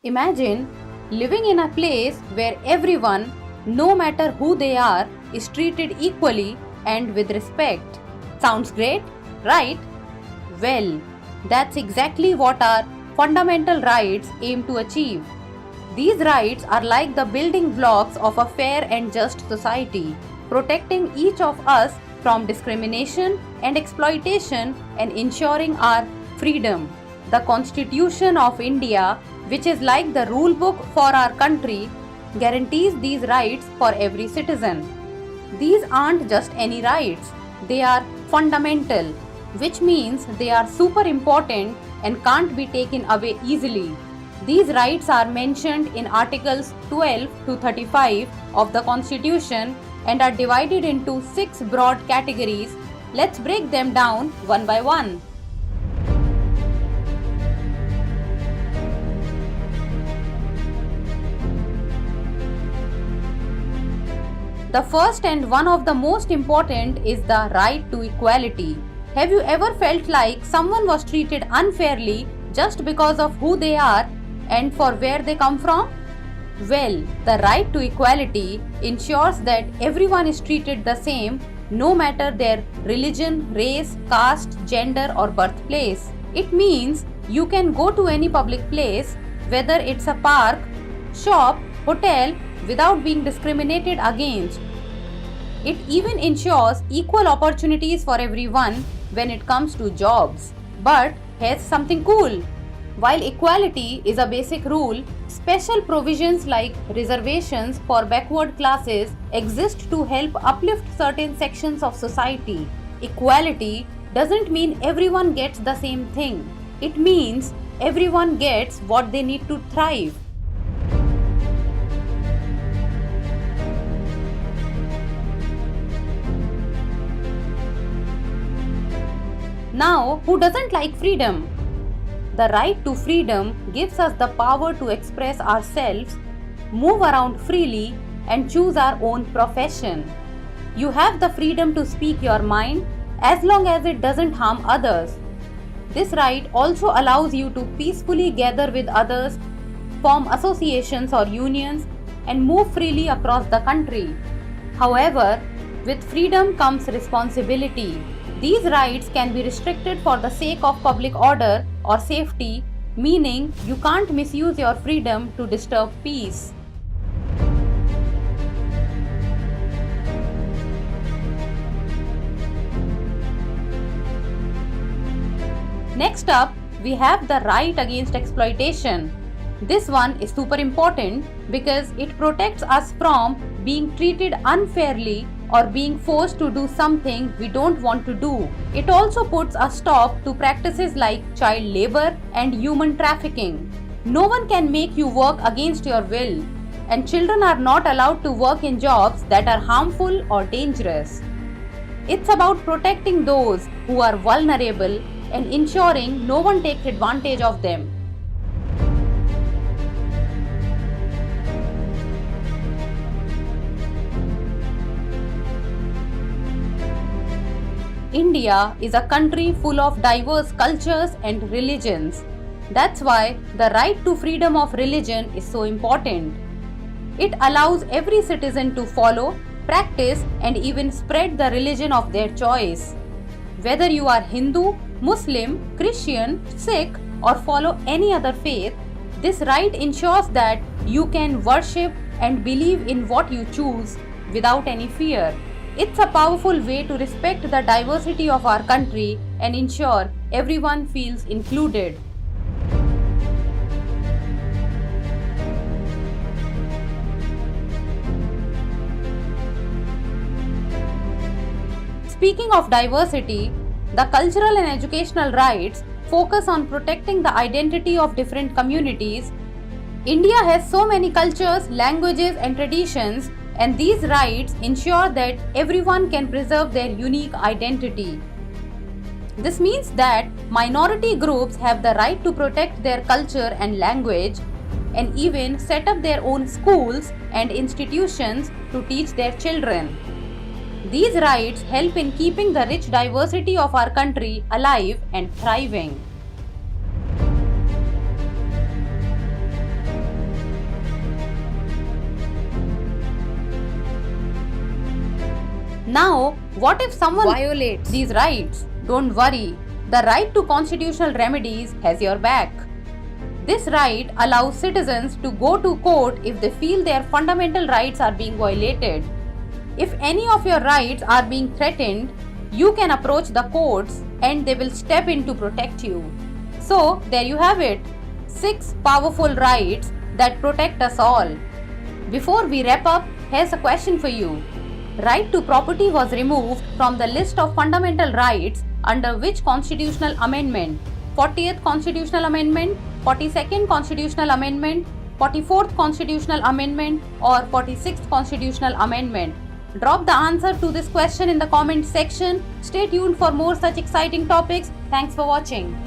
Imagine living in a place where everyone, no matter who they are, is treated equally and with respect. Sounds great, right? Well, that's exactly what our fundamental rights aim to achieve. These rights are like the building blocks of a fair and just society, protecting each of us from discrimination and exploitation and ensuring our freedom. The Constitution of India, which is like the rule book for our country, guarantees these rights for every citizen. These aren't just any rights, they are fundamental, which means they are super important and can't be taken away easily. These rights are mentioned in Articles 12 to 35 of the Constitution and are divided into 6 broad categories. Let's break them down one by one. The first and one of the most important is the right to equality. Have you ever felt like someone was treated unfairly just because of who they are and for where they come from? Well, the right to equality ensures that everyone is treated the same no matter their religion, race, caste, gender, or birthplace. It means you can go to any public place, whether it's a park, shop, hotel, without being discriminated against. It even ensures equal opportunities for everyone when it comes to jobs. But here's something cool. While equality is a basic rule, special provisions like reservations for backward classes exist to help uplift certain sections of society. Equality doesn't mean everyone gets the same thing. It means everyone gets what they need to thrive. Now, who doesn't like freedom? The right to freedom gives us the power to express ourselves, move around freely, and choose our own profession. You have the freedom to speak your mind as long as it doesn't harm others. This right also allows you to peacefully gather with others, form associations or unions, and move freely across the country. However, with freedom comes responsibility. These rights can be restricted for the sake of public order or safety, meaning you can't misuse your freedom to disturb peace. Next up, we have the right against exploitation. This one is super important because it protects us from being treated unfairly or being forced to do something we don't want to do. It also puts a stop to practices like child labor and human trafficking. No one can make you work against your will, and children are not allowed to work in jobs that are harmful or dangerous. It's about protecting those who are vulnerable and ensuring no one takes advantage of them. India is a country full of diverse cultures and religions. That's why the right to freedom of religion is so important. It allows every citizen to follow, practice, and even spread the religion of their choice. Whether you are Hindu, Muslim, Christian, Sikh, or follow any other faith, this right ensures that you can worship and believe in what you choose without any fear. It's a powerful way to respect the diversity of our country and ensure everyone feels included. Speaking of diversity, the cultural and educational rights focus on protecting the identity of different communities. India has so many cultures, languages, and traditions, and these rights ensure that everyone can preserve their unique identity. This means that minority groups have the right to protect their culture and language and even set up their own schools and institutions to teach their children. These rights help in keeping the rich diversity of our country alive and thriving. Now, what if someone violates these rights? Don't worry, the right to constitutional remedies has your back. This right allows citizens to go to court if they feel their fundamental rights are being violated. If any of your rights are being threatened, you can approach the courts and they will step in to protect you. So, there you have it, 6 powerful rights that protect us all. Before we wrap up, here's a question for you. Right to property was removed from the list of fundamental rights under which constitutional amendment? 40th Constitutional Amendment, 42nd Constitutional Amendment, 44th Constitutional Amendment, or 46th Constitutional Amendment? Drop the answer to this question in the comment section. Stay tuned for more such exciting topics. Thanks for watching.